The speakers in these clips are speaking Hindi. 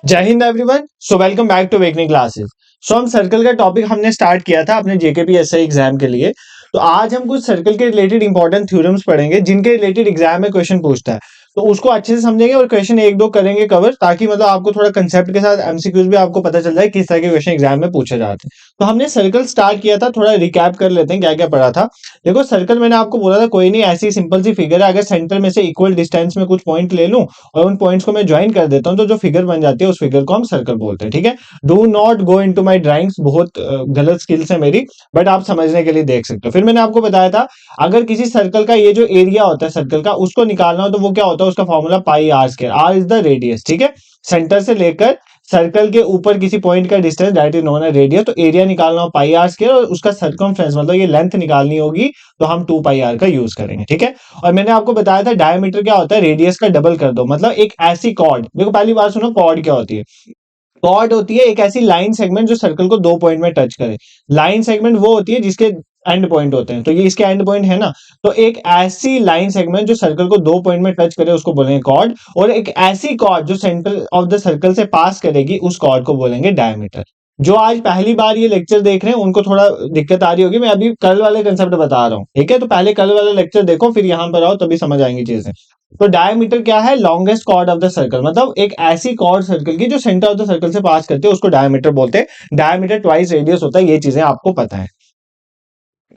जय Hind everyone. So welcome back to wakening classes. So हम सर्कल का टॉपिक हमने स्टार्ट किया था अपने जेकेपीएसआई एग्जाम के लिए। तो आज हम कुछ सर्कल के रिलेटेड इंपॉर्टेंट थ्योरम्स पढ़ेंगे जिनके रिलेटेड एग्जाम में क्वेश्चन पूछता है। तो उसको अच्छे से समझेंगे और क्वेश्चन एक दो करेंगे कवर, ताकि मतलब आपको थोड़ा कंसेप्ट के साथ एमसीक्यूज भी आपको पता चल जाए किस तरह के क्वेश्चन एग्जाम में पूछे जाते हैं। तो हमने सर्कल स्टार्ट किया था, थोड़ा रिकैप कर लेते हैं क्या क्या पढ़ा था। देखो सर्कल मैंने आपको बोला था कोई नहीं, ऐसी सिंपल सी फिगर है, अगर सेंटर में से इक्वल डिस्टेंस में कुछ पॉइंट ले लूं और उन पॉइंट्स को मैं ज्वाइन कर देता हूं तो जो फिगर बन जाती है उस फिगर को हम सर्कल बोलते हैं। ठीक है, do not go into my drawings, बहुत गलत स्किल्स है मेरी, बट आप समझने के लिए देख सकते हो। फिर मैंने आपको बताया था अगर किसी सर्कल का ये जो एरिया होता है सर्कल का उसको निकालना हो तो वो क्या होता है, उसका formula pi R square, R is the radius. ठीक है, सेंटर से लेकर सर्कल के ऊपर किसी पॉइंट का distance that is known as radius. तो एरिया निकालना हो पाई आर स्क्वायर और उसका सर्कमफ्रेंस मतलब ये लेंथ निकालनी होगी तो हम 2 पाई आर का यूज करेंगे। ठीक है, और मैंने आपको बताया था डायमीटर क्या होता है, रेडियस का डबल कर दो। मतलब एक ऐसी कॉर्ड, देखो पहली बार सुनो कॉर्ड क्या होती है। कॉर्ड होती है एक ऐसी लाइन सेगमेंट जो सर्कल को दो पॉइंट में टच करे। लाइन सेगमेंट वो होती है जिसके एंड पॉइंट होते हैं, तो ये इसके एंड पॉइंट है ना। तो एक ऐसी लाइन सेगमेंट जो सर्कल को दो पॉइंट में टच करे उसको बोलेंगे कॉर्ड, और एक ऐसी कॉर्ड जो सेंटर ऑफ द सर्कल से पास करेगी उस कॉर्ड को बोलेंगे डायमीटर। जो आज पहली बार ये लेक्चर देख रहे हैं उनको थोड़ा दिक्कत आ रही होगी, मैं अभी कल वाले कंसेप्ट बता रहा हूँ। ठीक है, तो पहले कल वाला लेक्चर देखो फिर यहां पर आओ तभी समझ आएंगी चीजें। तो डायमीटर क्या है, longest chord of the circle, मतलब एक ऐसी कॉर्ड सर्कल की जो सेंटर ऑफ द सर्कल से पास करते हैं उसको डायमीटर बोलते हैं। डायमीटर ट्वाइस रेडियस होता है, ये चीजें आपको पता है।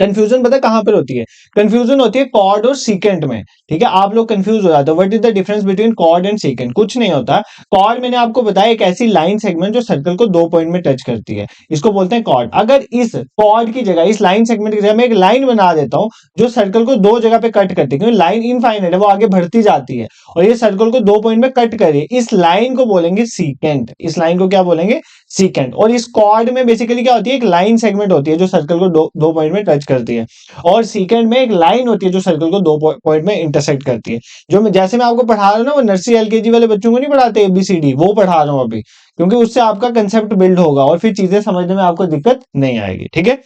कंफ्यूजन पता कहां पर होती है, कंफ्यूजन होती है कॉर्ड और सीकेंट में। ठीक है, आप लोग कंफ्यूज हो जाते हो what is the difference between chord and secant. कुछ नहीं होता। कॉर्ड मैंने आपको बताया एक ऐसी लाइन सेगमेंट जो सर्कल को दो पॉइंट में टच करती है, इसको बोलते हैं कॉर्ड। अगर इस कॉर्ड की जगह, इस लाइन सेगमेंट की जगह मैं एक लाइन बना देता हूं जो सर्कल को दो जगह पे कट करती है, क्योंकि लाइन इनफाइनाइट है वो आगे बढ़ती जाती है और ये सर्कल को दो पॉइंट में कट करे, इस लाइन को बोलेंगे सीकेंट। इस लाइन को क्या बोलेंगे, सीकेंट। और इस कॉर्ड में बेसिकली क्या होती है, एक लाइन सेगमेंट होती है जो सर्कल को दो पॉइंट में टच करती है, और सीकेंड में एक लाइन होती है जो सर्कल को दो पॉइंट में इंटरसेक्ट करती है। जो मैं जैसे मैं आपको पढ़ा रहा हूँ ना, वो नर्सरी एलकेजी वाले बच्चों को नहीं पढ़ाते एबीसीडी, वो पढ़ा रहा हूँ अभी, क्योंकि उससे आपका कंसेप्ट बिल्ड होगा और फिर चीजें समझने में आपको दिक्कत नहीं आएगी। ठीक है,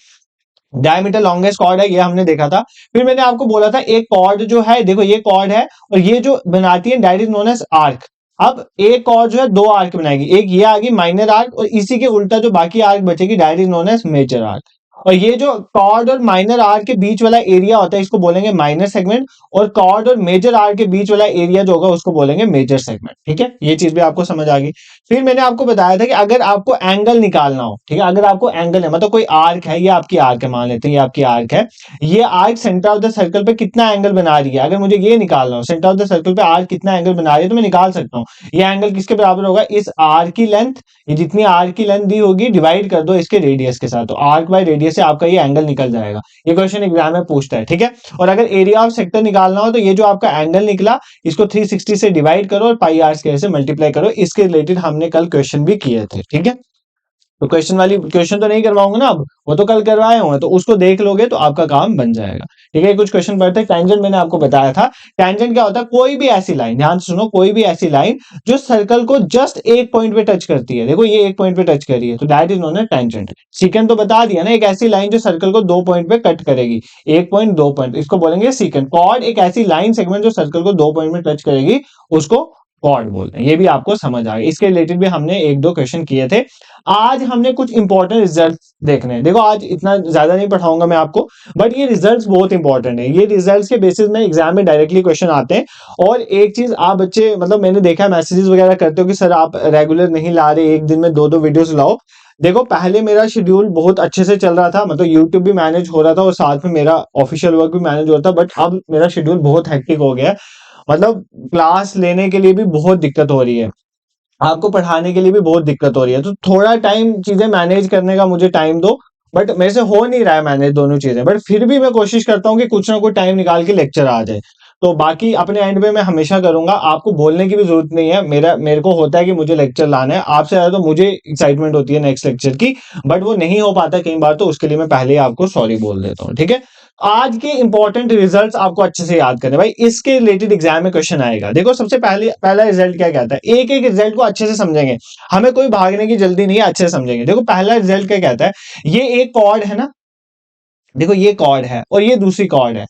डायमीटर लॉन्गेस्ट कॉर्ड है ये हमने देखा था। फिर मैंने आपको बोला था एक कॉर्ड जो है, देखो ये कॉर्ड है और ये जो बनाती है that is known as arc. अब एक कॉर्ड जो है दो आर्क बनाएगी, एक ये आ गई माइनर आर्क और इसी के उल्टा जो बाकी आर्क बचेगी that is known as major arc. और ये जो कॉर्ड और माइनर आर्क के बीच वाला एरिया होता है इसको बोलेंगे माइनर सेगमेंट, और कॉर्ड और मेजर आर्क के बीच वाला एरिया जो होगा उसको बोलेंगे मेजर सेगमेंट। ठीक है, ये चीज भी आपको समझ आ गई। फिर मैंने आपको बताया था कि अगर आपको एंगल निकालना हो, ठीक है, अगर आपको एंगल है मतलब कोई आर्क है, ये आपकी आर्क है, मान लेते हैं ये आपकी आर्क है, ये arc centre of the circle पे कितना एंगल बना रही है, अगर मुझे ये निकालना हो सेंटर ऑफ द सर्कल पे आर्क कितना एंगल बना रही है तो मैं निकाल सकता हूँ। ये एंगल किसके बराबर होगा, इस आर्क की लेंथ, ये जितनी आर्क की लेंथ दी होगी डिवाइड कर दो इसके रेडियस के साथ, तो आर्क बाय रेडियस से आपका ये एंगल निकल जाएगा। ये क्वेश्चन एग्जाम में पूछता है। ठीक है, और अगर एरिया ऑफ सेक्टर निकालना हो तो ये जो आपका एंगल निकला इसको 360 से डिवाइड करो और पाई आर स्क्वायर से मल्टीप्लाई करो। इसके रिलेटेड हमने कल क्वेश्चन भी किए थे। ठीक है, तो क्वेश्चन तो नहीं करवाऊंगा ना अब, वो तो कल करवाए होंगे, तो उसको देख लोगे तो आपका काम बन जाएगा। ठीक है, कुछ क्वेश्चन पढ़ते हैं। टैंजेंट मैंने आपको बताया था, टैंजेंट क्या होता है, कोई भी ऐसी लाइन, ध्यान से सुनो, कोई भी ऐसी लाइन जो सर्कल को जस्ट एक पॉइंट पे टच करती है। देखो ये एक पॉइंट पे टच करी है तो that is known as tangent. Secant तो बता दिया ना, एक ऐसी लाइन जो सर्कल को दो पॉइंट पे कट करेगी, एक पॉइंट दो पॉइंट, इसको बोलेंगे सीकेंट। कॉर्ड एक ऐसी लाइन सेगमेंट जो सर्कल को दो पॉइंट में टच करेगी उसको कॉर्ड बोलते हैं। ये भी आपको समझ आ गया, इसके रिलेटेड भी हमने एक दो क्वेश्चन किए थे। आज हमने कुछ इंपॉर्टेंट रिजल्ट देखने हैं। देखो आज इतना ज्यादा नहीं पढ़ाऊंगा मैं आपको, बट ये रिजल्ट्स बहुत इंपॉर्टेंट है। ये रिजल्ट्स के बेसिस में एग्जाम में डायरेक्टली क्वेश्चन आते हैं। और एक चीज आप बच्चे, मतलब मैंने देखा है मैसेजेस वगैरह करते हो कि सर आप रेगुलर नहीं ला रहे, एक दिन में दो दो वीडियोस लाओ। देखो पहले मेरा शेड्यूल बहुत अच्छे से चल रहा था, मतलब यूट्यूब भी मैनेज हो रहा था और साथ में मेरा ऑफिशियल वर्क भी मैनेज हो रहा था, बट अब मेरा शेड्यूल बहुत हेक्टिक हो गया है। मतलब क्लास लेने के लिए भी बहुत दिक्कत हो रही है, आपको पढ़ाने के लिए भी बहुत दिक्कत हो रही है, तो थोड़ा टाइम चीजें मैनेज करने का मुझे टाइम दो। बट मेरे से हो नहीं रहा है मैनेज दोनों चीजें, बट फिर भी मैं कोशिश करता हूँ कि कुछ ना कुछ टाइम निकाल के लेक्चर आ जाए। तो बाकी अपने एंड पे मैं हमेशा करूंगा, आपको बोलने की भी जरूरत नहीं है। मेरे को होता है कि मुझे लेक्चर लाना है, आपसे ज्यादा तो मुझे एक्साइटमेंट होती है नेक्स्ट लेक्चर की, बट वो नहीं हो पाता कई बार, तो उसके लिए मैं पहले ही आपको सॉरी बोल देता हूँ। ठीक है, आज के इंपॉर्टेंट रिजल्ट्स आपको अच्छे से याद करने भाई, इसके रिलेटेड एग्जाम में क्वेश्चन आएगा। देखो सबसे पहले पहला रिजल्ट क्या कहता है, एक एक रिजल्ट को अच्छे से समझेंगे, हमें कोई भागने की जल्दी नहीं है, अच्छे से समझेंगे। देखो पहला रिजल्ट क्या कहता है, ये एक कॉर्ड है ना, देखो ये कॉर्ड है और ये दूसरी कॉर्ड है,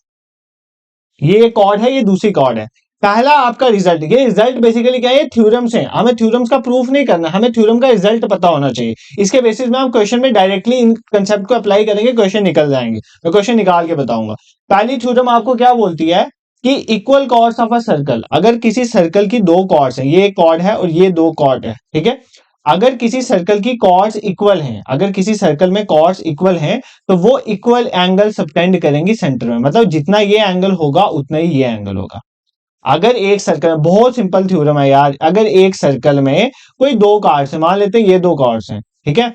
ये एक कॉर्ड है ये दूसरी कॉर्ड है। पहला आपका रिजल्ट, ये रिजल्ट बेसिकली क्या है, थ्योरम्स हैं, हमें थ्योरम्स का प्रूफ नहीं करना, हमें थ्योरम का रिजल्ट पता होना चाहिए। इसके बेसिस में हम क्वेश्चन में डायरेक्टली इन कंसेप्ट को अप्लाई करेंगे, क्वेश्चन निकल जाएंगे। मैं क्वेश्चन निकाल के बताऊंगा। पहली थ्योरम आपको क्या बोलती है कि equal chords of a circle, अगर किसी सर्कल की दो कॉर्ड्स हैं, ये एक कॉर्ड है और ये दो कॉर्ड है, ठीक है, अगर किसी सर्कल की कॉर्ड्स इक्वल हैं, अगर किसी सर्कल में कॉर्ड्स इक्वल हैं, तो वो इक्वल एंगल सबटेंड करेंगी सेंटर में, मतलब जितना ये एंगल होगा उतना ही ये एंगल होगा। अगर एक सर्कल में, बहुत सिंपल थ्योरम है यार, अगर एक सर्कल में कोई दो कॉर्ड्स है, मान लेते हैं ये दो कॉर्ड्स हैं, ठीक है,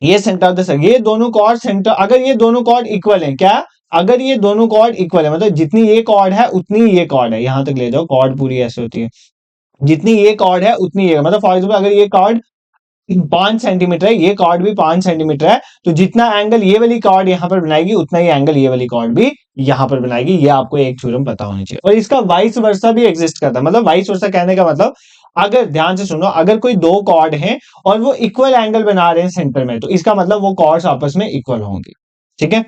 ये सेंटर ऑफ द सर्कल, ये दोनों कॉर्ड सेंटर, अगर ये दोनों कॉर्ड इक्वल हैं, क्या, अगर ये दोनों कॉर्ड इक्वल है, मतलब जितनी ये कॉर्ड है उतनी ये कॉर्ड है, यहां तक ले जाओ, कॉर्ड पूरी ऐसे होती है, जितनी ये कॉर्ड है उतनी ये, मतलब फॉर एग्जाम्पल अगर ये कॉर्ड 5 सेंटीमीटर है, ये कॉर्ड भी 5 सेंटीमीटर है, तो जितना एंगल ये वाली कॉर्ड यहां पर बनाएगी उतना ही एंगल ये वाली कॉर्ड भी यहां पर बनाएगी। ये आपको एक थ्योरम पता होनी चाहिए। और इसका वाइस वर्सा भी एग्जिस्ट करता है, मतलब वाइस वर्सा कहने का मतलब, अगर ध्यान से सुनो, अगर कोई दो कॉर्ड हैं और वो इक्वल एंगल बना रहे हैं सेंटर में, तो इसका मतलब वो कॉर्ड्स आपस में इक्वल होंगे, ठीक है।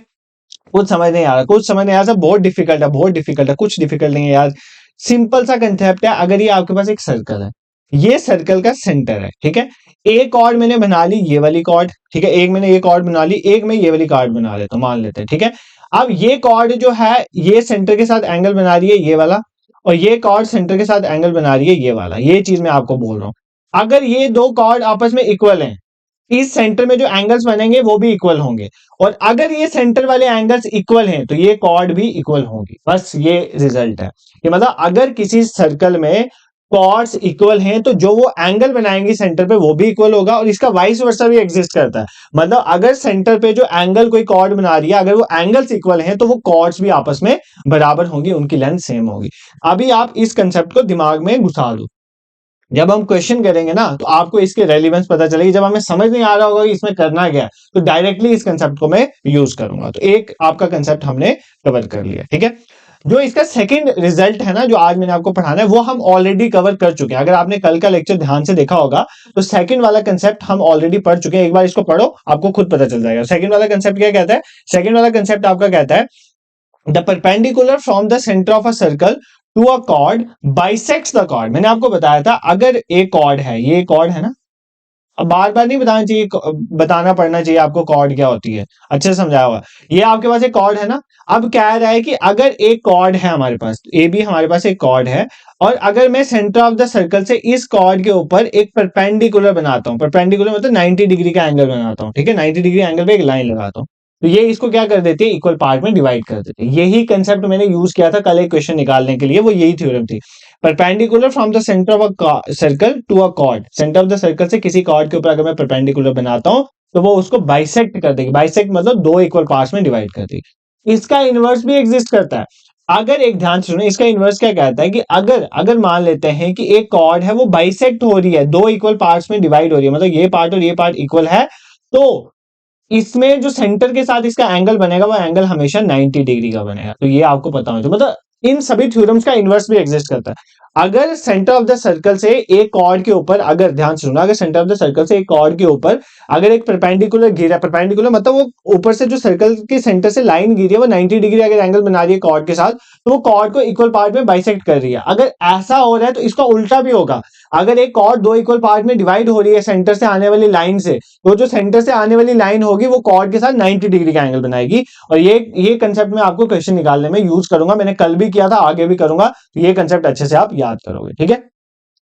कुछ समझ नहीं आ रहा, कुछ समझ नहीं आ रहा, बहुत डिफिकल्ट है, बहुत डिफिकल्ट है, कुछ डिफिकल्ट नहीं है यार, सिंपल सा कंसेप्ट है। अगर ये आपके पास एक सर्कल है, ये सर्कल का सेंटर है, ठीक है, एक कॉर्ड मैंने बना ली ये वाली कॉर्ड, ठीक है, एक मैंने ये कॉर्ड बना ली, एक मैं ये वाली कॉर्ड बना लेता हूं, मान लेते हैं, ठीक है। अब ये कॉर्ड जो है ये सेंटर के साथ एंगल बना रही है ये वाला, और ये कॉर्ड सेंटर के साथ एंगल बना रही है ये वाला, ये चीज मैं आपको बोल रहा हूं। अगर ये दो कॉर्ड आपस में इक्वल हैं, इस सेंटर में जो एंगल्स बनेंगे वो भी इक्वल होंगे, और अगर ये सेंटर वाले एंगल्स इक्वल हैं तो ये कॉर्ड भी इक्वल होंगी। बस ये रिजल्ट है कि मतलब अगर किसी सर्कल में कॉर्ड्स इक्वल हैं तो जो वो एंगल बनाएंगे सेंटर पे वो भी इक्वल होगा, और इसका वाइस वर्सा भी एग्जिस्ट करता है, मतलब अगर सेंटर पे जो एंगल कोई कॉर्ड बना रही है, अगर वो एंगल्स इक्वल हैं तो वो कॉर्ड्स भी आपस में बराबर होंगी, उनकी लेंथ सेम होगी। अभी आप इस कंसेप्ट को दिमाग में घुसा दो, जब हम क्वेश्चन करेंगे ना तो आपको इसके रेलिवेंस पता चलेगी। जब हमें समझ नहीं आ रहा होगा कि इसमें करना क्या है, तो डायरेक्टली इस कंसेप्ट को मैं यूज करूंगा। तो एक आपका कंसेप्ट हमने कवर कर लिया, ठीक है। जो इसका सेकंड रिजल्ट है ना, जो आज मैंने आपको पढ़ाना है, वो हम ऑलरेडी कवर कर चुके हैं। अगर आपने कल का लेक्चर ध्यान से देखा होगा तो सेकंड वाला कंसेप्ट हम ऑलरेडी पढ़ चुके हैं। एक बार इसको पढ़ो, आपको खुद पता चल जाएगा। सेकंड वाला कंसेप्ट क्या कहता है, सेकंड वाला कंसेप्ट आपका कहता है the perpendicular from the centre of a circle to a chord bisects the chord. मैंने आपको बताया था अगर एक कॉर्ड है, ये कॉर्ड है ना, अब बार बार नहीं बताना चाहिए, बताना पड़ना चाहिए आपको कॉर्ड क्या होती है, अच्छे से समझाया हुआ। ये आपके पास एक कॉर्ड है ना, अब कह रहा है कि अगर एक कॉर्ड है हमारे पास, ए बी हमारे पास एक कॉर्ड है, और अगर मैं सेंटर ऑफ द सर्कल से इस कॉर्ड के ऊपर एक परपेंडिकुलर बनाता हूं, परपेंडिकुलर मतलब 90 डिग्री का एंगल बनाता हूं, ठीक है, 90 डिग्री एंगल पे एक लाइन लगाता हूं, तो ये इसको क्या कर देते हैं, इक्वल पार्ट में डिवाइड कर देते हैं। यही कंसेप्ट मैंने यूज किया था कल एक क्वेश्चन निकालने के लिए, वो यही थ्योरम थी। Perpendicular from the centre of a circle to a chord, centre of the circle से किसी कॉर्ड के ऊपर अगर मैं परपेंडिकुलर बनाता हूं तो वो उसको बाइसेक्ट कर देगी। बाइसेक्ट मतलब दो इक्वल पार्ट्स में डिवाइड कर देगी। इसका इनवर्स भी एग्जिस्ट करता है। अगर एक ध्यान से सुनो, इसका इनवर्स क्या कहता है कि अगर अगर मान लेते हैं कि एक कॉर्ड है वो बाइसेक्ट हो रही है, दो इक्वल पार्ट्स में डिवाइड हो रही है, मतलब ये पार्ट और ये पार्ट इक्वल है, तो इसमें जो सेंटर के साथ इसका एंगल बनेगा वो एंगल हमेशा 90 डिग्री का बनेगा। तो ये आपको पता होना चाहिए, मतलब इन सभी थ्योरम्स का इनवर्स भी एग्जिस्ट करता है। अगर सेंटर ऑफ द सर्कल से एक कॉर्ड के ऊपर, अगर ध्यान से सुना, अगर सेंटर ऑफ द सर्कल से एक कॉर्ड के ऊपर अगर एक परपेंडिकुलर गिरा, परपेंडिकुलर मतलब वो ऊपर से जो सर्कल के सेंटर से लाइन गिरी है वो 90 डिग्री अगर एंगल बना रही है कॉर्ड के साथ, तो वो कॉर्ड को इक्वल पार्ट में बाइसेक्ट कर रही है। अगर ऐसा हो रहा है तो इसका उल्टा भी होगा। अगर एक कॉर्ड दो इक्वल पार्ट में डिवाइड हो रही है सेंटर से आने वाली लाइन से, तो जो सेंटर से आने वाली लाइन होगी वो कॉर्ड के साथ 90 डिग्री का एंगल बनाएगी। और ये कंसेप्ट में आपको क्वेश्चन निकालने में यूज करूंगा, मैंने कल भी किया था, आगे भी करूंगा, तो ये कंसेप्ट अच्छे से आप याद करोगे, ठीक है।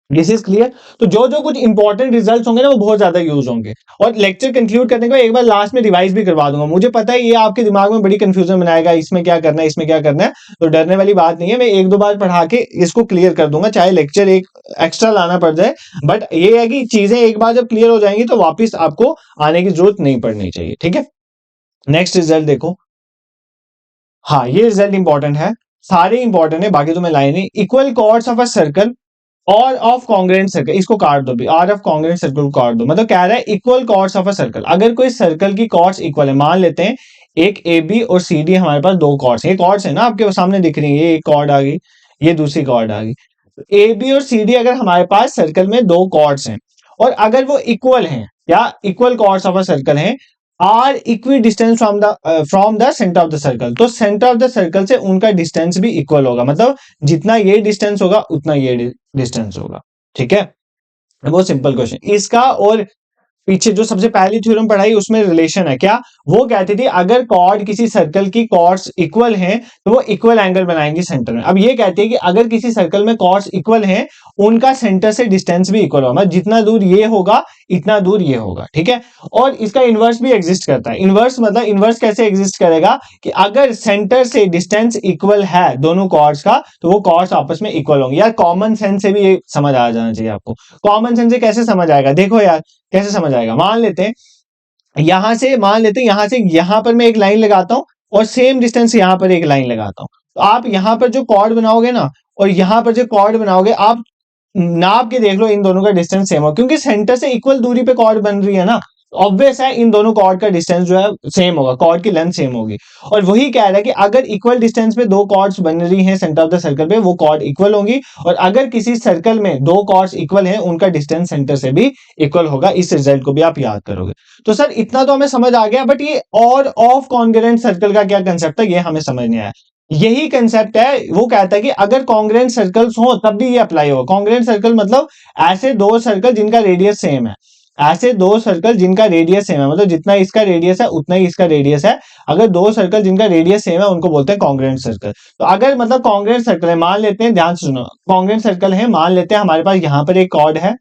This is clear. तो जो जो कुछ इंपॉर्टेंट रिजल्ट्स होंगे ना वो बहुत ज्यादा यूज होंगे। और लेक्चर कंक्लूड करने के बाद एक बार लास्ट में रिवाइज भी करवा दूंगा। मुझे पता है ये आपके दिमाग में बड़ी कंफ्यूजन बनाएगा, इसमें क्या करना है, इसमें क्या करना है, तो डरने वाली बात नहीं है। मैं एक दो बार पढ़ा के इसको क्लियर कर दूंगा, चाहे लेक्चर एक एक्स्ट्रा लाना पड़ जाए, बट ये है कि चीजें एक बार जब क्लियर हो जाएंगी तो वापिस आपको आने की जरूरत नहीं पड़नी चाहिए, ठीक है। नेक्स्ट रिजल्ट देखो, हाँ ये रिजल्ट इंपॉर्टेंट है, सारे इंपॉर्टेंट है, बाकी तो मैं लाइन नहीं। Equal chords of a circle और ऑफ कॉन्ग्रेंट सर्कल, इसको काट दो भी, आर ऑफ कॉन्ग्रेंट सर्कल को काट दो, मतलब कह रहा है equal chords of a circle. अगर कोई सर्कल की कॉर्ड्स इक्वल है, मान लेते हैं एक ए बी और सी डी हमारे पास दो कॉर्ड्स हैं, ये कॉर्ड्स है ना आपके सामने दिख रही है, ये एक कॉर्ड आ गई, ये दूसरी कॉर्ड आ गई। ए बी और सी डी अगर हमारे पास सर्कल में दो कॉर्ड्स हैं और अगर वो इक्वल हैं, या equal chords of a circle हैं, are equidistance from the centre of the circle. तो सेंटर ऑफ द सर्कल से उनका डिस्टेंस भी इक्वल होगा, मतलब जितना ये डिस्टेंस होगा उतना ये डिस्टेंस होगा। ठीक है, बहुत सिंपल क्वेश्चन इसका। और पीछे जो सबसे पहली थ्योरम पढ़ाई उसमें रिलेशन है क्या, वो कहती थी अगर कॉर्ड किसी सर्कल की कॉर्ड्स इक्वल हैं तो वो इक्वल एंगल बनाएंगे सेंटर में। अब ये कहती है कि अगर किसी सर्कल में कॉर्ड्स इक्वल हैं उनका सेंटर से डिस्टेंस भी इक्वल होगा, मतलब जितना दूर ये होगा इतना दूर ये होगा। ठीक है, और इसका इनवर्स भी एग्जिस्ट करता है। इनवर्स मतलब इनवर्स कैसे एग्जिस्ट करेगा कि अगर सेंटर से डिस्टेंस इक्वल है दोनों कॉर्ड्स का तो वो कॉर्ड्स आपस में इक्वल होंगे। यार कॉमन सेंस से भी ये समझ आ जाना चाहिए आपको। कॉमन सेंस से कैसे समझ आएगा, देखो यार कैसे समझ आएगा। मान लेते हैं यहां से यहां पर मैं एक लाइन लगाता हूं और सेम डिस्टेंस यहां पर एक लाइन लगाता हूं। तो आप यहां पर जो कॉर्ड बनाओगे ना और यहां पर जो कॉर्ड बनाओगे, आप नाप के देख लो इन दोनों का डिस्टेंस सेम हो, क्योंकि सेंटर से इक्वल दूरी पे कॉर्ड बन रही है ना। ऑब्वियस है इन दोनों कॉर्ड का डिस्टेंस जो है सेम होगा, कॉर्ड की लेंथ सेम होगी। और वही कह रहा है कि अगर इक्वल डिस्टेंस पे दो कॉर्ड्स बन रही हैं सेंटर ऑफ द सर्कल पे, वो कॉर्ड इक्वल होंगी। और अगर किसी सर्कल में दो कॉर्ड्स इक्वल हैं उनका डिस्टेंस सेंटर से भी इक्वल होगा। इस रिजल्ट को भी आप याद करोगे। तो सर इतना तो हमें समझ आ गया, बट ये और ऑफ कॉन्ग्रुएंट सर्कल का क्या कंसेप्ट है ये हमें समझ नहीं आया। यही कंसेप्ट है, वो कहता है कि अगर कॉन्ग्रुएंट सर्कल्स हो तब भी ये अप्लाई होगा। कॉन्ग्रुएंट सर्कल मतलब ऐसे दो सर्कल जिनका रेडियस सेम है, ऐसे दो सर्कल जिनका रेडियस सेम है, मतलब जितना इसका रेडियस है उतना ही इसका रेडियस है। अगर दो सर्कल जिनका रेडियस सेम है उनको बोलते हैं कॉन्ग्रुएंट सर्कल। तो अगर मतलब कॉन्ग्रुएंट सर्कल है, मान लेते हैं, ध्यान से सुनो, कॉन्ग्रुएंट सर्कल है, मान लेते हैं हमारे पास यहां पर एक कॉर्ड है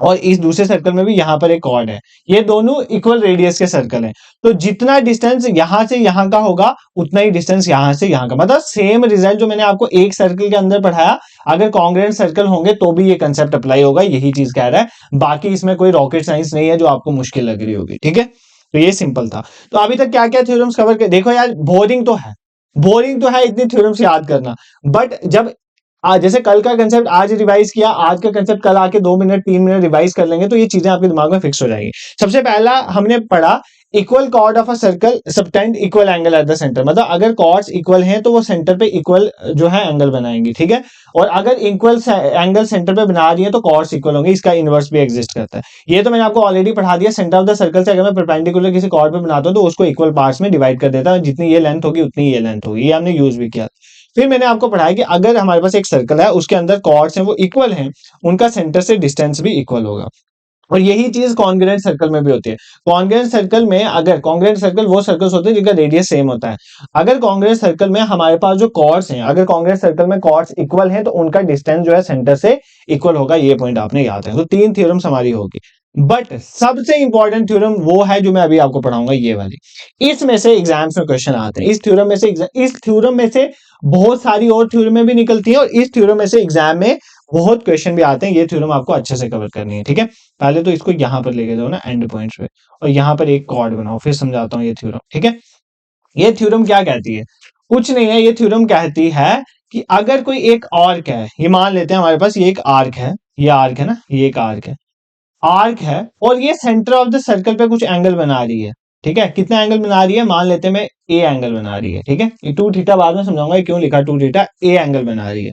और इस दूसरे सर्कल में भी यहां पर एक कॉर्ड है। ये दोनों इक्वल रेडियस के सर्कल हैं। तो जितना डिस्टेंस यहां से यहां का होगा उतना ही डिस्टेंस यहां से यहां का, मतलब सेम रिजल्ट जो मैंने आपको एक सर्कल के अंदर पढ़ाया, अगर कॉन्ग्रुएंट सर्कल होंगे तो भी ये कंसेप्ट अप्लाई होगा। यही चीज कह रहा है, बाकी इसमें कोई रॉकेट साइंस नहीं है जो आपको मुश्किल लग रही होगी। ठीक है, तो ये सिंपल था। तो अभी तक क्या क्या थ्योरम्स कवर कर, देखो यार बोरिंग तो है इतनी थ्योरम्स याद करना, बट जब आज जैसे कल का कंसेप्ट आज रिवाइज किया, आज का कंसेप्ट कल आके 2 मिनट 3 मिनट रिवाइज कर लेंगे तो ये चीजें आपके दिमाग में फिक्स हो जाएगी। सबसे पहला हमने पढ़ा equal cord of a circle subtend equal angle at the centre, मतलब अगर कॉर्ड्स इक्वल हैं तो वो सेंटर पे इक्वल जो है एंगल बनाएंगे। ठीक है, और अगर इक्वल एंगल सेंटर पे बना रही है तो कॉर्ड्स इक्वल होंगे। इसका इनवर्स भी एग्जिस्ट करता है। ये तो मैंने आपको ऑलरेडी पढ़ा दिया। सेंटर ऑफ द सर्कल से अगर मैं परपेंडिकुलर किसी कॉर्ड पे बनाता हूं तो उसको इक्वल पार्ट्स में डिवाइड कर देता हूं, जितनी ये लेंथ होगी उतनी ये लेंथ होगी। ये हमने यूज भी किया। फिर मैंने आपको पढ़ाया कि अगर हमारे पास एक सर्कल है उसके अंदर कॉर्ड्स हैं वो इक्वल हैं, उनका सेंटर से डिस्टेंस भी इक्वल होगा। और यही चीज कॉन्ग्रुएंट सर्कल में भी होती है। कॉन्ग्रुएंट सर्कल में अगर कॉन्ग्रुएंट सर्कल वो सर्कल्स होते हैं जिनका रेडियस सेम होता है। अगर कॉन्ग्रुएंट सर्कल में हमारे पास जो कॉर्ड्स हैं, अगर कॉन्ग्रुएंट सर्कल में कॉर्ड्स इक्वल हैं तो उनका डिस्टेंस जो है सेंटर से इक्वल होगा। ये पॉइंट आपने याद है। तो 3 थ्योरम्स हमारी होगी, बट सबसे इंपॉर्टेंट थ्योरम वो है जो मैं अभी आपको पढ़ाऊंगा, ये वाली। इसमें से एग्जाम्स में क्वेश्चन आते हैं। इस थ्योरम में से बहुत सारी और थ्योरमें भी निकलती हैं और इस थ्योरम में से एग्जाम में बहुत क्वेश्चन भी आते हैं। ये थ्योरम आपको अच्छे से कवर करनी है। ठीक है, पहले तो इसको यहां पर लेके जाओ ना एंड पॉइंट्स पे, और यहां पर एक कॉर्ड बनाओ, फिर समझाता हूं ये थ्योरम। ठीक है, ये थ्योरम क्या कहती है, कुछ नहीं है। ये थ्योरम कहती है कि अगर कोई एक आर्क है, ये मान लेते हैं हमारे पास ये एक आर्क है, ये आर्क है ना, ये एक आर्क है और ये सेंटर ऑफ द सर्कल पे कुछ एंगल बना रही है। ठीक है, कितना एंगल बना रही है, मान लेते हैं मैं ए एंगल बना रही है। ठीक है, ये 2 थीटा बाद में समझाऊंगा क्यों लिखा 2 थीटा, ए एंगल बना रही है।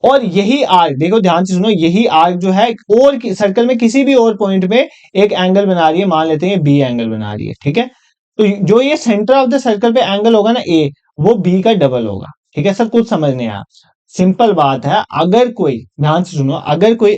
और यही आर्क, देखो ध्यान से सुनो, यही आर्क जो है और सर्कल में किसी भी और पॉइंट में एक एंगल बना रही है, मान लेते हैं बी एंगल बना रही है। ठीक है, तो जो ये सेंटर ऑफ द सर्कल पे एंगल होगा ना ए, वो बी का डबल होगा। ठीक है, सब कुछ समझ नहीं आया, सिंपल बात है। अगर कोई, ध्यान से सुनो, अगर कोई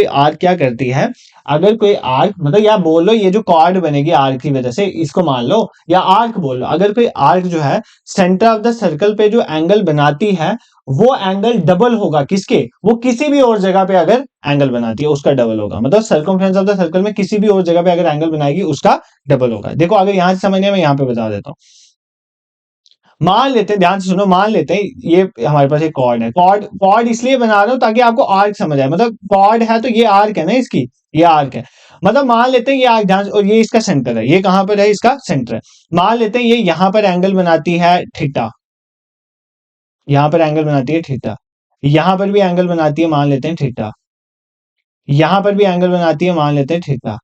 आर्क क्या करती है, अगर कोई आर्क मतलब या बोल लो ये जो कॉर्ड बनेगी आर्क की वजह से, इसको मान लो या आर्क बोल लो, अगर कोई आर्क जो है सेंटर ऑफ द सर्कल पे जो एंगल बनाती है वो एंगल डबल होगा किसके, वो किसी भी और जगह पे अगर एंगल बनाती है उसका डबल होगा। मतलब सर्कमफ्रेंस ऑफ द सर्कल में किसी भी और जगह पे अगर एंगल बनाएगी उसका डबल होगा। देखो अगर यहां से समझने में, यहां पे बता देता हूं। मान लेते हैं, ध्यान से सुनो, मान लेते हैं ये हमारे पास एक कॉर्ड है। कॉर्ड इसलिए बना रहा हूं ताकि आपको आर्क समझ आए, मतलब कॉर्ड है तो ये आर्क है ना इसकी, ये आर्क है। मतलब मान लेते हैं ये आर्क, ध्यान, और ये इसका सेंटर है, ये कहां पर है, इसका सेंटर है। मान लेते हैं ये यहां पर एंगल बनाती है थीटा, यहां पर एंगल बनाती है थीटा, यहां पर भी एंगल बनाती है, मान लेते हैं थीटा, यहां पर भी एंगल बनाती है, मान लेते हैं थीटा।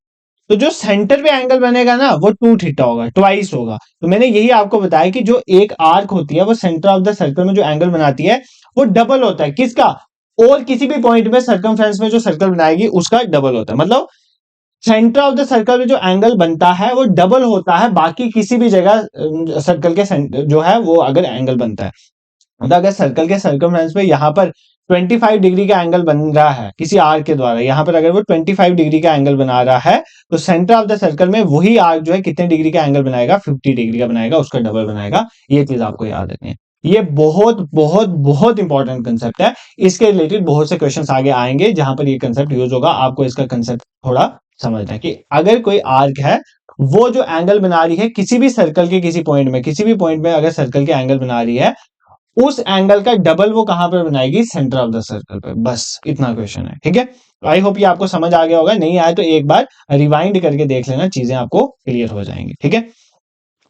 तो जो सेंटर पे एंगल बनेगा ना वो 2 थीटा होगा, ट्वाइस होगा। तो मैंने यही आपको बताया कि जो एक आर्क होती है वो सेंटर ऑफ द सर्कल में जो एंगल बनाती है वो डबल होता है किसका, और किसी भी पॉइंट में सर्कमफ्रेंस में जो सर्कल बनाएगी उसका डबल होता है। मतलब सेंटर ऑफ द सर्कल में जो एंगल बनता है वो डबल होता है बाकी किसी भी जगह सर्कल के जो है वो अगर एंगल बनता है। मतलब अगर सर्कल के सर्कमफ्रेंस में यहाँ पर 25 डिग्री का एंगल बन रहा है किसी आर्क के द्वारा, यहाँ पर अगर वो 25 डिग्री का एंगल बना रहा है तो सेंटर ऑफ द सर्कल में वही आर्क जो है कितने डिग्री का एंगल बनाएगा, 50 डिग्री का बनाएगा, उसका डबल बनाएगा। ये चीज आपको याद रखनी है। ये बहुत बहुत बहुत इंपॉर्टेंट कंसेप्ट है। इसके रिलेटेड बहुत से क्वेश्चंस आगे आएंगे जहां पर ये कंसेप्ट यूज होगा। आपको इसका कंसेप्ट थोड़ा समझना है कि अगर कोई आर्क है वो जो एंगल बना रही है किसी भी सर्कल के किसी पॉइंट में, किसी भी पॉइंट में अगर सर्कल के एंगल बना रही है उस एंगल का डबल वो कहां पर बनाएगी, सेंटर ऑफ द सर्कल पे। बस इतना क्वेश्चन है, ठीक है। आई होप ये आपको समझ आ गया होगा। नहीं आया तो एक बार रिवाइंड करके देख लेना, चीजें आपको क्लियर हो जाएंगी, ठीक है।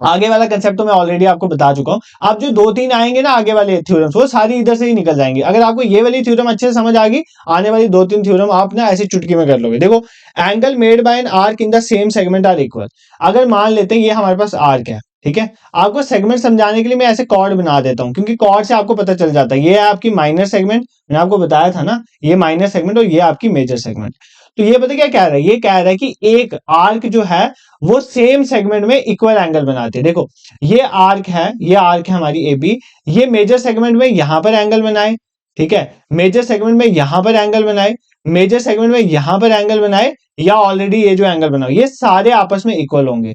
आगे वाला कंसेप्ट तो मैं ऑलरेडी आपको बता चुका हूं। आप जो 2-3 आएंगे ना आगे वाले थ्योरम्स वो सारी इधर से ही निकल जाएंगे। अगर आपको ये वाली थ्योरम अच्छे से समझ आ गई, आने वाली 2-3 थ्योरम आप ना ऐसी चुटकी में कर लोगे। देखो, angle made by an arc in the same segment are equal. अगर मान लेते हैं ये हमारे पास आर्क है, ठीक है, आपको सेगमेंट समझाने के लिए मैं ऐसे कॉर्ड बना देता हूं, क्योंकि कॉर्ड से आपको पता चल जाता है ये है आपकी माइनर सेगमेंट, मैंने आपको बताया था ना, ये माइनर सेगमेंट और ये आपकी मेजर सेगमेंट। तो ये पता क्या कह रहा है, ये कह रहा है कि एक आर्क जो है वो सेम सेगमेंट में इक्वल एंगल बनाते हैं। देखो, ये आर्क है, ये आर्क है हमारी AB, ये मेजर सेगमेंट में यहां पर एंगल बनाए, ठीक है, मेजर सेगमेंट में यहां पर एंगल बनाए, मेजर सेगमेंट में यहां पर एंगल बनाए, या ऑलरेडी ये जो एंगल बनाओ, ये सारे आपस में इक्वल होंगे।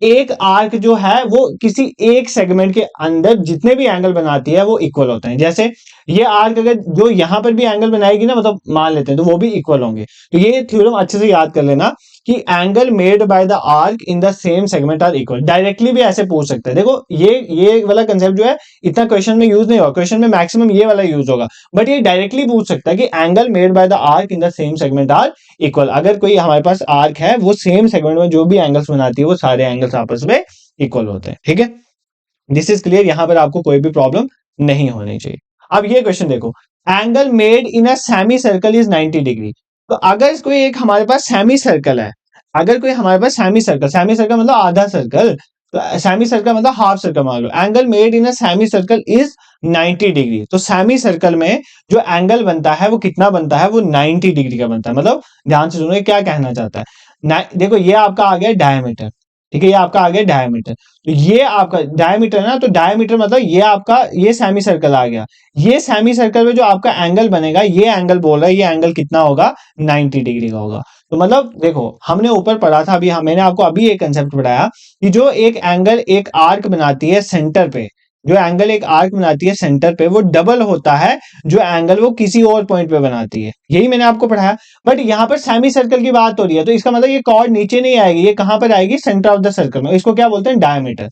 एक आर्क जो है वो किसी एक सेगमेंट के अंदर जितने भी एंगल बनाती है वो इक्वल होते हैं। जैसे ये आर्क अगर जो यहां पर भी एंगल बनाएगी ना, मतलब मान लेते हैं, तो वो भी इक्वल होंगे। तो ये थ्योरम अच्छे से याद कर लेना कि angle made by the arc in the same segment are equal. Directly भी ऐसे पूछ सकते हैं। देखो, ये वाला कंसेप्ट जो है इतना क्वेश्चन में यूज नहीं होगा, क्वेश्चन में मैक्सिमम ये वाला यूज होगा, बट ये डायरेक्टली पूछ सकता है कि angle made by the arc in the same segment are equal. अगर कोई हमारे पास आर्क है वो सेम सेगमेंट में जो भी एंगल्स बनाती है वो सारे एंगल्स आपस में इक्वल होते हैं, ठीक है। दिस इज क्लियर, यहां पर आपको कोई भी प्रॉब्लम नहीं होनी चाहिए। अब ये क्वेश्चन देखो, angle made in a semicircle is 90 degree. तो अगर कोई एक हमारे पास सेमी सर्कल है, अगर कोई हमारे पास सेमी सर्कल मतलब आधा सर्कल, तो सेमी सर्कल मतलब हाफ सर्कल मान लो, angle made in a semicircle is 90 degree. तो सेमी सर्कल में जो एंगल बनता है वो कितना बनता है, वो 90 डिग्री का बनता है। मतलब ध्यान से सुनो क्या कहना चाहता है। देखो, ये आपका आ गया डायमीटर, ठीक है, ये आपका आ गया डायमीटर। तो ये आपका डायमीटर ना, तो डायमीटर मतलब ये आपका ये सेमी सर्कल आ गया। ये सेमी सर्कल में जो आपका एंगल बनेगा, ये एंगल बोल रहा है, ये एंगल कितना होगा, 90 डिग्री का होगा। तो मतलब देखो, हमने ऊपर पढ़ा था, अभी मैंने आपको अभी एक कंसेप्ट पढ़ाया कि जो एक एंगल एक आर्क बनाती है सेंटर पे, जो एंगल एक आर्क बनाती है सेंटर पे, वो डबल होता है जो एंगल वो किसी और पॉइंट पे बनाती है। यही मैंने आपको पढ़ाया। बट यहाँ पर सेमी सर्कल की बात हो रही है, तो इसका मतलब ये कॉर्ड नीचे नहीं आएगी, ये कहां पर आएगी, सेंटर ऑफ द सर्कल में। इसको क्या बोलते हैं, डायमीटर।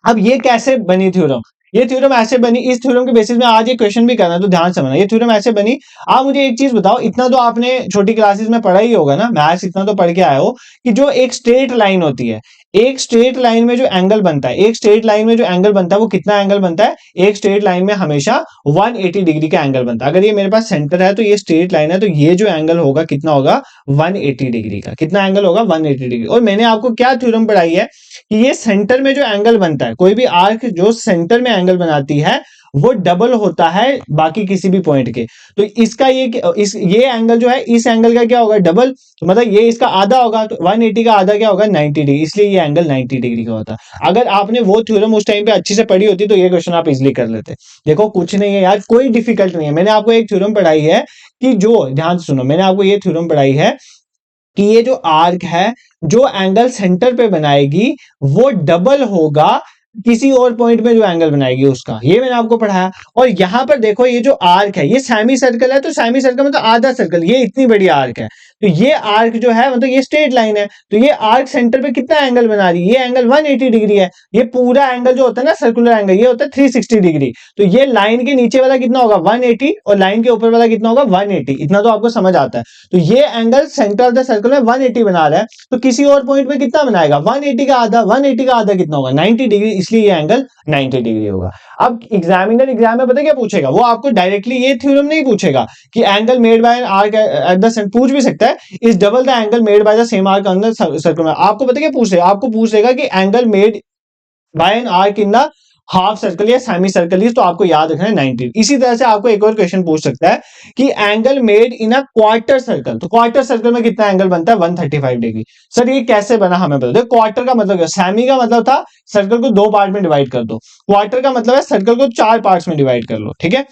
अब ये कैसे बनी थ्योरम, ये थ्योरम ऐसे बनी, इस थ्योरम के बेसिस में आज ये क्वेश्चन भी करना है, तो ध्यान समझना। ये थ्योरम ऐसे बनी। आप मुझे एक चीज बताओ, इतना तो आपने छोटी क्लासेस में पढ़ा ही होगा ना, मैथ्स इतना तो पढ़ के आए हो कि जो एक स्ट्रेट लाइन होती है, एक स्ट्रेट लाइन में जो एंगल बनता है, एक स्ट्रेट लाइन में जो एंगल बनता है वो कितना एंगल बनता है, एक स्ट्रेट लाइन में हमेशा 180 डिग्री का एंगल बनता है। अगर ये मेरे पास सेंटर है तो ये स्ट्रेट लाइन है, तो ये जो एंगल होगा कितना होगा, 180 डिग्री का। कितना एंगल होगा, 180 डिग्री। और मैंने आपको क्या थ्योरम पढ़ाई है कि ये सेंटर में जो एंगल बनता है, कोई भी आर्क जो सेंटर में एंगल बनाती है वो डबल होता है बाकी किसी भी पॉइंट के। तो इसका ये एंगल जो है इस एंगल का क्या होगा, डबल। तो मतलब ये इसका आधा होगा, तो 180 का आधा क्या होगा, 90 डिग्री, इसलिए ये एंगल 90 डिग्री का होता है। अगर आपने वो थ्योरम उस टाइम पे अच्छी से पढ़ी होती तो ये क्वेश्चन आप इजीली कर लेते। देखो, कुछ नहीं है यार, कोई डिफिकल्ट नहीं है। मैंने आपको एक थ्योरम पढ़ाई है कि जो, ध्यान से सुनो, मैंने आपको ये थ्योरम पढ़ाई है कि ये जो आर्क है जो एंगल सेंटर पे बनाएगी वो डबल होगा किसी और पॉइंट में जो एंगल बनाएगी उसका। ये मैंने आपको पढ़ाया। और यहां पर देखो, ये जो आर्क है ये सेमी सर्कल है, तो सेमी सर्कल मतलब आधा सर्कल, ये इतनी बड़ी आर्क है। तो ये आर्क जो है मतलब ये स्ट्रेट लाइन है, तो ये आर्क सेंटर पे कितना एंगल बना रही है, ये एंगल 180 डिग्री है। ये पूरा एंगल जो होता है ना सर्कुलर एंगल, ये होता है 360 डिग्री। तो ये लाइन के नीचे वाला कितना होगा, 180, और लाइन के ऊपर वाला कितना होगा, 180। इतना तो आपको समझ आता है। तो ये angle centre of the circle में 180 बना रहा है, तो किसी और पॉइंट पे कितना बनाएगा, 180 का आधा। 180 का आधा कितना होगा, 90 डिग्री, इसलिए ये एंगल 90 डिग्री होगा। अब एग्जामिनर एग्जाम में पता क्या पूछेगा, वो आपको डायरेक्टली ये थ्योरम नहीं पूछेगा कि angle made by an arc at the centre, पूछ भी सकता है is double the angle made by the same arc on the circle. आपको पता क्या पूछ लेगा, आपको पूछ लेगा कि angle made by an arc in the half circle या सेमी सर्कल इज, तो आपको याद रखना है 90। इसी तरह से आपको एक और क्वेश्चन पूछ सकता है कि angle made in a quarter circle, तो क्वार्टर सर्कल में कितना एंगल बनता है 135 डिग्री। सर ये कैसे बना हमें बता दो। क्वार्टर का मतलब क्या, सेमी का मतलब था सर्कल को 2 पार्ट में डिवाइड कर दो, क्वार्टर का मतलब है सर्कल को 4 पार्ट्स में डिवाइड कर लो, ठीक है।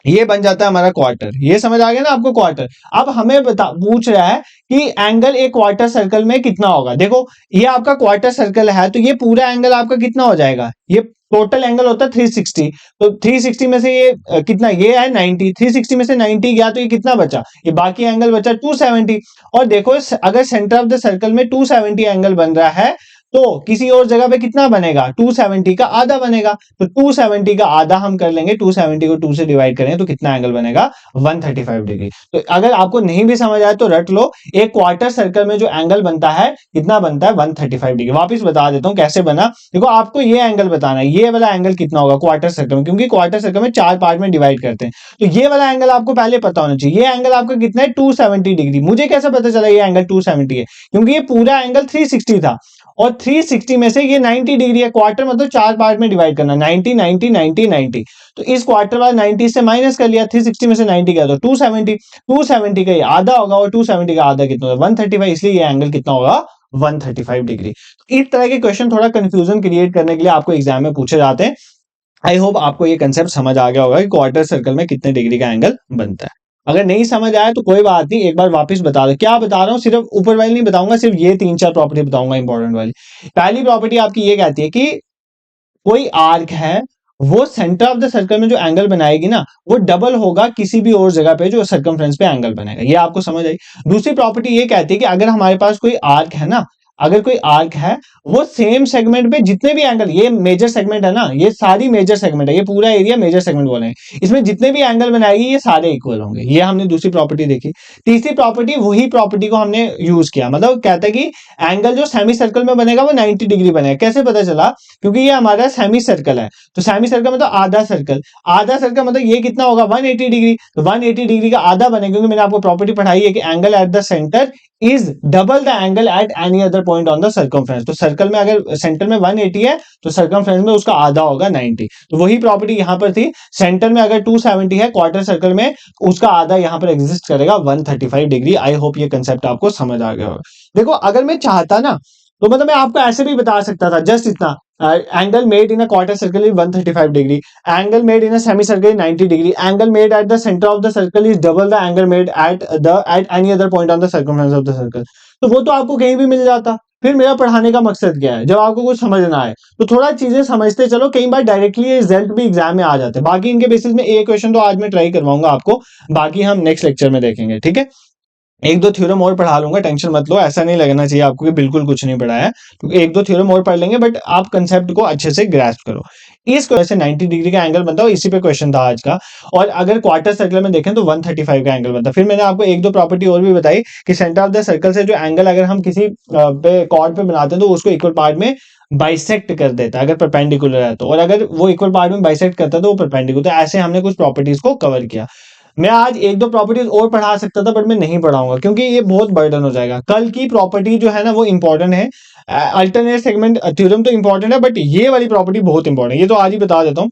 ये बन जाता है हमारा क्वार्टर, ये समझ आ गया ना आपको क्वार्टर। अब हमें पूछ रहा है कि एंगल एक क्वार्टर सर्कल में कितना होगा। देखो ये आपका क्वार्टर सर्कल है, तो ये पूरा एंगल आपका कितना हो जाएगा, ये टोटल एंगल होता है 360, तो 360 में से ये कितना, ये है 90, 360 में से 90 गया तो ये कितना बचा, ये बाकी एंगल बचा 270। और देखो अगर सेंटर ऑफ द सर्कल में 270 एंगल बन रहा है, तो किसी और जगह पे कितना बनेगा, 270 का आधा बनेगा। तो 270 का आधा हम कर लेंगे, 270 को 2 से डिवाइड करेंगे तो कितना एंगल बनेगा 135 डिग्री। तो अगर आपको नहीं भी समझ आए तो रट लो, एक क्वार्टर सर्कल में जो एंगल बनता है कितना बनता है 135 डिग्री। वापिस बता देता हूं कैसे बना। देखो आपको ये एंगल बताना है, ये वाला एंगल कितना होगा क्वार्टर सर्कल में, क्योंकि क्वार्टर सर्कल में 4 पार्ट में डिवाइड करते हैं, तो ये वाला एंगल आपको पहले पता होना चाहिए। ये एंगल आपका कितना है 270 डिग्री। मुझे कैसे पता चला ये एंगल 270 है, क्योंकि ये पूरा एंगल 360 था और 360 में से ये 90 डिग्री है। क्वार्टर मतलब 4 पार्ट में डिवाइड करना, 90 90 90 90, तो इस क्वार्टर वाला 90 से माइनस कर लिया, 360 में से 90 गया तो 270, 270 का ये आधा होगा, और 270 का आधा कितना होगा 135, इसलिए ये एंगल कितना होगा 135 डिग्री। इस तरह के क्वेश्चन थोड़ा कंफ्यूजन क्रिएट करने के लिए आपको एग्जाम में पूछे जाते हैं। आई होप आपको ये कंसेप्ट समझ आ गया होगा कि क्वार्टर सर्कल में कितने डिग्री का एंगल बनता है। अगर नहीं समझ आया तो कोई बात नहीं, एक बार वापस बता दो क्या बता रहा हूं, सिर्फ ऊपर वाली नहीं बताऊंगा, सिर्फ ये 3-4 प्रॉपर्टी बताऊंगा इंपॉर्टेंट वाली। पहली प्रॉपर्टी आपकी ये कहती है कि कोई आर्क है, वो सेंटर ऑफ द सर्कल में जो एंगल बनाएगी ना, वो डबल होगा किसी भी और जगह पे जो सर्कमफ्रेंस पे एंगल बनेगा। ये आपको समझ आई। दूसरी प्रॉपर्टी ये कहती है कि अगर हमारे पास कोई आर्क है ना, अगर कोई आर्क है वो सेम सेगमेंट पे जितने भी एंगल, ये मेजर सेगमेंट है ना, ये सारी मेजर सेगमेंट है, ये पूरा एरिया मेजर सेगमेंट बोले, इसमें जितने भी एंगल बनाएगी ये सारे इक्वल होंगे। ये हमने दूसरी प्रॉपर्टी देखी। तीसरी प्रॉपर्टी, वही प्रॉपर्टी को हमने यूज किया, मतलब कहता है कि एंगल जो सेमी सर्कल में बनेगा वो 90 डिग्री बनेगा। कैसे पता चला, क्योंकि ये हमारा सेमी सर्कल है, तो सेमी सर्कल मतलब आधा सर्कल, आधा सर्कल मतलब ये कितना होगा 180 डिग्री, तो 180 डिग्री का आधा बनेगा, क्योंकि मैंने आपको प्रॉपर्टी पढ़ाई है कि angle at the centre is double the angle at any other point on the circumference. तो सर्कल में अगर सेंटर में 180 है तो सर्कमफ्रेंस में उसका आधा होगा 90। तो वही प्रॉपर्टी यहां पर थी, सेंटर में अगर 270 है क्वार्टर सर्कल में, उसका आधा यहां पर एग्जिस्ट करेगा 135 डिग्री। आई होप ये कंसेप्ट आपको समझ आ गया होगा। देखो अगर मैं चाहता ना तो मतलब मैं आपको ऐसे भी बता सकता था, जस्ट इतना, angle made in a quarter circle is 135 degree, angle made in a semi circle 90 degree, angle made at the centre of the circle is double the angle made at any other point on the circumference of the circle. तो वो तो आपको कहीं भी मिल जाता। फिर मेरा पढ़ाने का मकसद क्या है, जब आपको कुछ समझ ना आए तो थोड़ा चीजें समझते चलो, कई बार डायरेक्टली रिजल्ट भी एग्जाम में आ जाते हैं। बाकी इनके बेसिस में एक क्वेश्चन तो आज मैं ट्राई करवाऊंगा आपको, बाकी हम नेक्स्ट लेक्चर में देखेंगे, ठीक है। एक दो थ्योरम और पढ़ा लूंगा, टेंशन मत लो, ऐसा नहीं लगना चाहिए आपको कि बिल्कुल कुछ नहीं पढ़ा है, क्योंकि एक दो थ्योरम और पढ़ लेंगे, बट आप कंसेप्ट को अच्छे से ग्रास्प करो। इस वजह से 90 डिग्री का एंगल बनता है, इसी पे क्वेश्चन था आज का। और अगर क्वार्टर सर्कल में देखें तो 135 का एंगल बनता है। फिर मैंने आपको एक दो प्रॉपर्टी और भी बताई कि सेंटर ऑफ द सर्कल से जो एंगल अगर हम किसी पे कॉर्ड पे बनाते हैं तो उसको इक्वल पार्ट में बाइसेक्ट कर देता है अगर परपेंडिकुलर है तो, और अगर वो इक्वल पार्ट में बाइसेक्ट करता है तो वो परपेंडिकुलर। तो ऐसे हमने कुछ प्रॉपर्टीज को कवर किया। मैं आज एक दो प्रॉपर्टीज और पढ़ा सकता था, बट मैं नहीं पढ़ाऊंगा क्योंकि ये बहुत बर्डन हो जाएगा। कल की प्रॉपर्टी जो है ना वो इंपॉर्टेंट है, अल्टरनेट सेगमेंट थ्योरम तो इंपॉर्टेंट है, बट ये वाली प्रॉपर्टी बहुत इंपॉर्टेंट है। ये तो आज ही बता देता हूँ,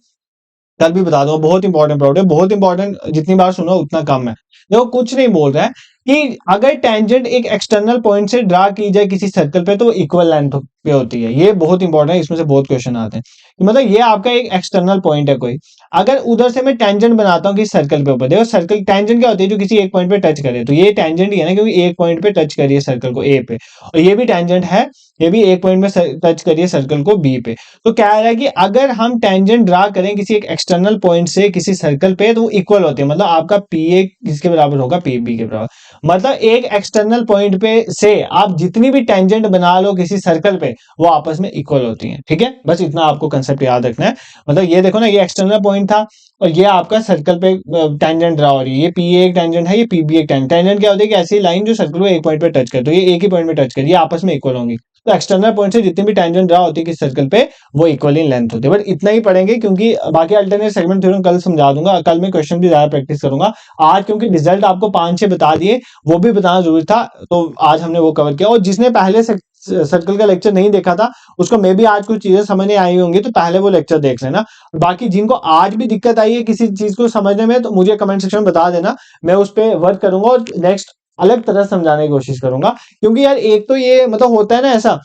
कल भी बता दूंगा। बहुत इंपॉर्टेंट प्रॉपर्टी, बहुत इंपॉर्टेंट, जितनी बार सुनो उतना कम है। देखो कुछ नहीं बोल रहा है कि अगर टेंजेंट एक एक्सटर्नल पॉइंट से ड्रा की जाए किसी सर्कल पे तो इक्वल लेंथ पे होती है। ये बहुत इंपॉर्टेंट है, इसमें से बहुत क्वेश्चन आते हैं। मतलब ये आपका एक एक्सटर्नल पॉइंट है कोई, अगर उधर से मैं टेंजेंट बनाता हूँ किसी सर्कल पे ऊपर, देखो सर्कल टेंजेंट क्या होती है, जो किसी एक पॉइंट पे टच करे, तो ये टेंजेंट ही है ना, क्योंकि एक पॉइंट पे टच करिए सर्कल को ए पे, और ये भी टेंजेंट है, ये भी एक पॉइंट में टच करिए सर्कल को बी पे। तो क्या है कि अगर हम टेंजेंट ड्रा करें किसी एक एक्सटर्नल पॉइंट से किसी सर्कल पे तो वो इक्वल होते हैं, मतलब आपका पी ए किसके बराबर होगा, पी बी के बराबर। मतलब एक एक्सटर्नल पॉइंट पे से आप जितनी भी टेंजेंट बना लो किसी सर्कल पे वो आपस में इक्वल होती हैं, ठीक है। बस इतना आपको कंसेप्ट याद रखना है। मतलब ये देखो ना, ये एक्सटर्नल पॉइंट था और ये आपका सर्कल पे टेंजेंट ड्रा हो रही है, ये पी एक टेंजेंट है, ये पी बी एक टेंजेंट। टेंजेंट क्या होती है कि ऐसी लाइन जो सर्कल को एक पॉइंट पे टच करे, तो ये एक ही पॉइंट पे टच करे, ये आपस में इक्वल होंगी। तो एक्सटर्नल पॉइंट से जितनी भी टेंजेंट ड्रा होती है किस सर्कल पे वो इक्वल इन लेंथ होती है। बट इतना ही पढ़ेंगे क्योंकि बाकी अल्टरनेट सेगमेंट थ्योरम कल समझा दूंगा, कल मैं क्वेश्चन भी ज्यादा प्रैक्टिस करूंगा। आज क्योंकि रिजल्ट आपको 5-6 बता दिए, वो भी बताना जरूरी था, तो आज हमने वो कवर किया। और जिसने पहले सर्कल का लेक्चर नहीं देखा था उसको मे भी आज कुछ चीजें समझ नहीं आई होंगी, तो पहले वो लेक्चर देख लेना। बाकी जिनको आज भी दिक्कत आई है किसी चीज को समझने में, तो मुझे कमेंट सेक्शन में बता देना, मैं उस पर वर्क करूंगा और नेक्स्ट अलग तरह समझाने की कोशिश करूंगा। क्योंकि यार एक तो ये मतलब होता है ना ऐसा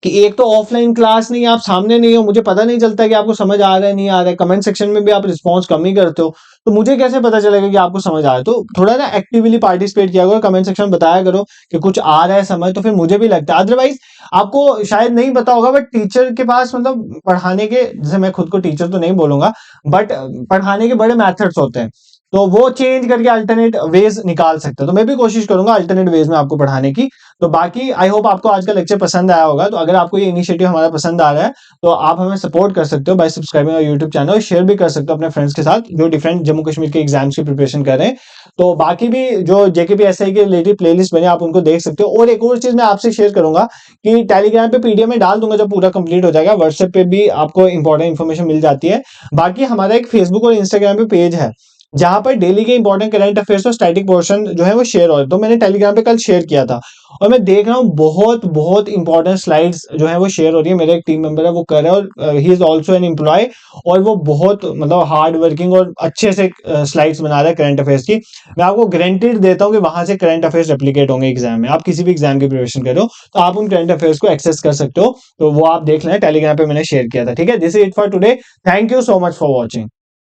कि एक तो ऑफलाइन क्लास नहीं, आप सामने नहीं हो, मुझे पता नहीं चलता कि आपको समझ आ रहा है नहीं आ रहा है, कमेंट सेक्शन में भी आप रिस्पॉन्स कम ही करते हो, तो मुझे कैसे पता चलेगा कि आपको समझ आ रहा है। तो थोड़ा ना एक्टिवली पार्टिसिपेट किया करो, कमेंट सेक्शन में बताया करो कि कुछ आ रहा है समझ, तो फिर मुझे भी लगता है। अदरवाइज आपको शायद नहीं पता होगा, बट टीचर के पास मतलब पढ़ाने के, जैसे मैं खुद को टीचर तो नहीं बोलूंगा, बट पढ़ाने के बड़े मेथड्स होते हैं, तो वो चेंज करके अल्टरनेट वेज निकाल सकते हो। तो मैं भी कोशिश करूंगा अल्टरनेट वेज में आपको पढ़ाने की। तो बाकी आई होप आपको आज का लेक्चर पसंद आया होगा। तो अगर आपको ये इनिशिएटिव हमारा पसंद आ रहा है तो आप हमें सपोर्ट कर सकते हो by subscribing our YouTube channel, share भी कर सकते हो अपने फ्रेंड्स के साथ जो डिफरेंट जम्मू कश्मीर के एग्जाम्स की प्रिपरेशन कर रहे हैं। तो बाकी भी जो जेकेपी एसआई के रिलेटेड प्लेलिस्ट बने आप उनको देख सकते हो। और एक और चीज मैं आपसे शेयर करूंगा कि टेलीग्राम पे पीडीएफ में डाल दूंगा जब पूरा कंप्लीट हो जाएगा, व्हाट्सएप पे भी आपको इंपॉर्टेंट इन्फॉर्मेशन मिल जाती है। बाकी हमारा एक फेसबुक और इंस्टाग्राम पे पेज है जहां पर डेली के इंपॉर्टेंट करंट अफेयर्स और स्टैटिक पोर्शन जो है वो शेयर हो रहा है। तो मैंने टेलीग्राम पे कल शेयर किया था और मैं देख रहा हूँ बहुत बहुत इंपॉर्टेंट स्लाइड्स जो है वो शेयर हो रही है। मेरा एक टीम मेंबर है वो कर रहा है और he is also an employ, और वो बहुत मतलब हार्ड वर्किंग और अच्छे से स्लाइड्स बना रहा है करंट अफेयर्स की। मैं आपको गारंटीड देता हूँ कि वहां से करंट अफेयर्स रेप्लिकेट होंगे एग्जाम में। आप किसी भी एग्जाम की प्रिपरेशन करो तो आप उन करंट अफेयर्स को एक्सेस कर सकते हो, तो वो आप देख लें, टेलीग्राम पे मैंने शेयर किया था। ठीक है, this is it for today, thank you so much for watching.